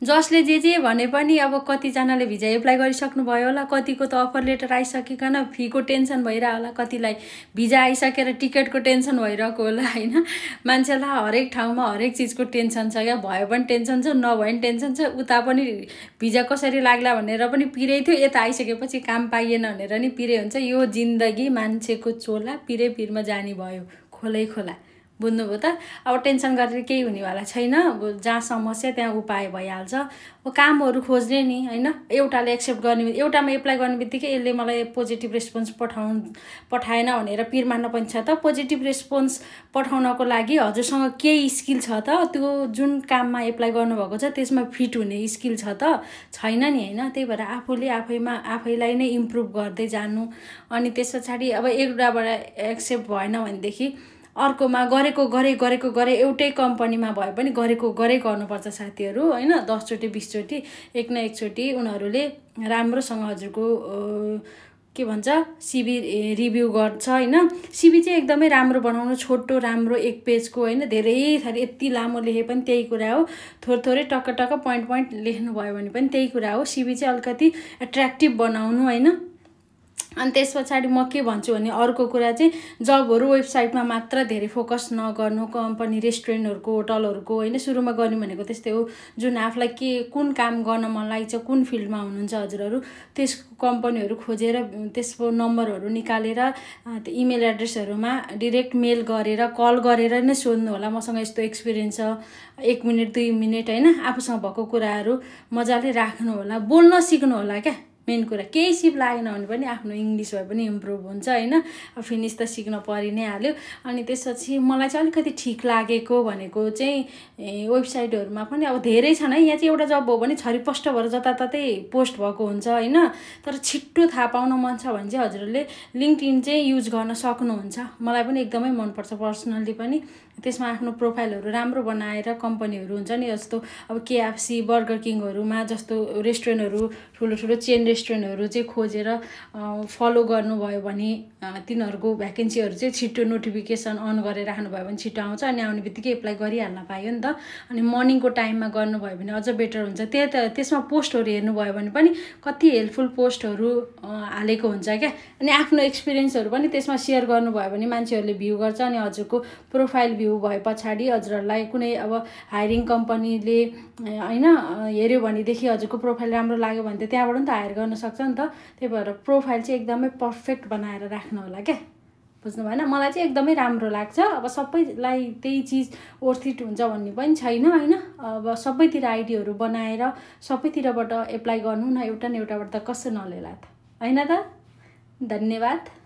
जसले जे भने पनि अब कतिजनाले भिजा एप्लाई गरिसक्नु भयो होला, कतिको त अफर लेटर आइसकिकन फीको टेन्सन भइरह होला, कतिलाई भिजा आइसकेर टिकटको टेन्सन भइरहेको होला हैन। मान्छेलाई हरेक ठाउँमा हरेक चिजको टेन्सन छ क्या, भयो पनि टेन्सन छ, नभए पनि टेन्सन छ। उता पनि भिजा कसरी लाग्ला भनेर पनि पिरै थियो, यता आइसकेपछि काम पाइएन भनेर नि पिरै हुन्छ। यो जिन्दगी मान्छेको चोला पिरै पिरमा जानी भयो, खोलै खोला। बुझ्नुभयो त? अब टेन्सन गरेर केही हुनेवाला छैन। अब जहाँ समस्या त्यहाँ उपाय भइहाल्छ। अब कामहरू खोज्ने नि हैन, एउटाले एक्सेप्ट गर्ने, एउटामा एप्लाई गर्ने बित्तिकै यसले मलाई पोजिटिभ रेस्पोन्स पठाएन भनेर पिर मान्न पनि छ त। पोजिटिभ रेस्पोन्स पठाउनको लागि हजुरसँग केही स्किल छ त? त्यो जुन काममा एप्लाई गर्नुभएको छ त्यसमा फिट हुने स्किल छ त? छैन नि हैन। त्यही भएर आफूले आफैलाई नै इम्प्रुभ गर्दै जानु। अनि त्यस पछाडि अब एउटाबाट एक्सेप्ट भएन भनेदेखि अर्कोमा गरेको गरे एउटै कम्पनीमा भए पनि गरेको गर्नुपर्छ साथीहरू हैन। 10 चोटि 20 चोटि एक न एकचोटि उनीहरूले राम्रोसँग हजुरको के भन्छ सिभी रिभ्यू गर्छ हैन। सिभी चाहिँ एकदमै राम्रो बनाउनु, छोटो राम्रो 1 पेजको हैन, धेरै थरी यति लामो लेखे पनि त्यही कुरा हो। थोरै टक पोइन्ट लेख्नु भयो भने पनि त्यही कुरा हो। सिभी चाहिँ अलिकति एट्र्याक्टिभ बनाउनु हैन। अनि त्यस पछाडि म के भन्छु भने अर्को कुरा चाहिँ जबहरू वेबसाइटमा मात्र धेरै फोकस नगर्नु। कम्पनी रेस्टुरेन्टहरूको होटलहरूको हैन सुरुमा गर्ने भनेको त्यस्तै हो। जुन आफूलाई कुन काम गर्न मन लाग्छ, कुन फिल्डमा हुनुहुन्छ हजुरहरू, त्यस कम्पनीहरू खोजेर त्यसको नम्बरहरू निकालेर त्यो इमेल एड्रेसहरूमा डाइरेक्ट मेल गरेर कल गरेर नै सोध्नु होला, मसँग यस्तो एक्सपिरियन्स छ, 1 मिनेट 2 मिनेट हैन। आफूसँग भएको कुराहरू मजाले राख्नु होला, बोल्न सिक्नु होला क्या। मेन कुरा केही सिप लागेन भने पनि आफ्नो इङ्ग्लिस भए पनि इम्प्रुभ हुन्छ हैन। अब फिनिस त सिक्न परि नै हाल्यो। अनि त्यसपछि मलाई चाहिँ अलिकति ठिक लागेको भनेको चाहिँ वेबसाइटहरूमा पनि अब धेरै छन् है। यहाँ चाहिँ एउटा जब हो भने छरिपष्ट भएर जताततै पोस्ट भएको हुन्छ हैन। तर छिट्टो थाहा पाउन मन छ भने चाहिँ हजुरहरूले लिङ्क्डइन चाहिँ युज गर्न सक्नुहुन्छ। मलाई पनि एकदमै मनपर्छ पर्सनल्ली पनि। त्यसमा आफ्नो प्रोफाइलहरू राम्रो बनाएर कम्पनीहरू हुन्छ नि, जस्तो अब केएफसी बर्गर किङहरूमा जस्तो रेस्टुरेन्टहरू ठुलो चेन रेस्टुरेन्टहरू चाहिँ खोजेर फलो गर्नुभयो भने तिनीहरूको भ्याकेन्सीहरू चाहिँ छिट्टो नोटिफिकेसन अन गरेर राख्नुभयो भने छिट्टो आउँछ। अनि आउने बित्तिकै एप्लाई गरिहाल्न पायो नि त। अनि मर्निङको टाइममा गर्नुभयो भने अझ बेटर हुन्छ। त्यसमा पोस्टहरू हेर्नुभयो भने पनि कति हेल्पफुल पोस्टहरू हालेको हुन्छ क्या। अनि आफ्नो एक्सपिरियन्सहरू पनि त्यसमा सेयर गर्नुभयो भने मान्छेहरूले भ्यू गर्छ। अनि हजुरको प्रोफाइल भ्यू भए पछाडि हजुरहरूलाई कुनै अब हायरिङ कम्पनीले हैन हेर्यो भनेदेखि हजुरको प्रोफाइल राम्रो लाग्यो भने त त्यहाँबाट नि त हायर गर्न सक्छ नि त। त्यही भएर प्रोफाइल चाहिँ एकदमै पर्फेक्ट बनाएर राख्नु होला क्या। बुझ्नु भएन? मलाई चाहिँ एकदमै राम्रो लाग्छ। अब सबैलाई त्यही चिज ओर्थिट हुन्छ भन्ने पनि छैन हैन। अब सबैतिर आइडीहरू बनाएर सबैतिरबाट एप्लाई गर्नु न, एउटा न एउटाबाट त कसो नलेला त हैन त। धन्यवाद।